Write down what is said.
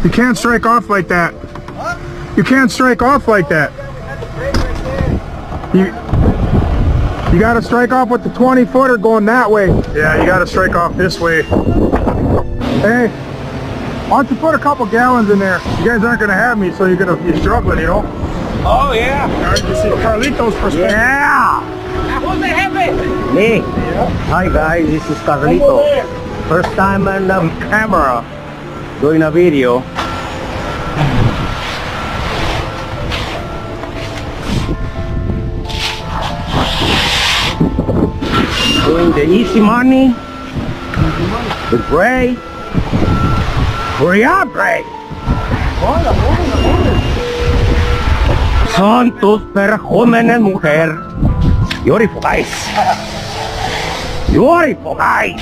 You can't strike off like that. You can't strike off like that. You gotta strike off with the 20-footer going that way. Yeah, you gotta strike off this way. Hey, why don't you put a couple gallons in there? You guys aren't gonna have me, so you're struggling, you know? Oh yeah. You see Carlito's perspective. Yeah. Who's the heavy? Me. Hi guys, this is Carlito. First time on the camera doing a video. Doing the easy money. The gray. Hurry up, Gray. Son tus perjómenes, mujer. Beautiful guys. Beautiful guys.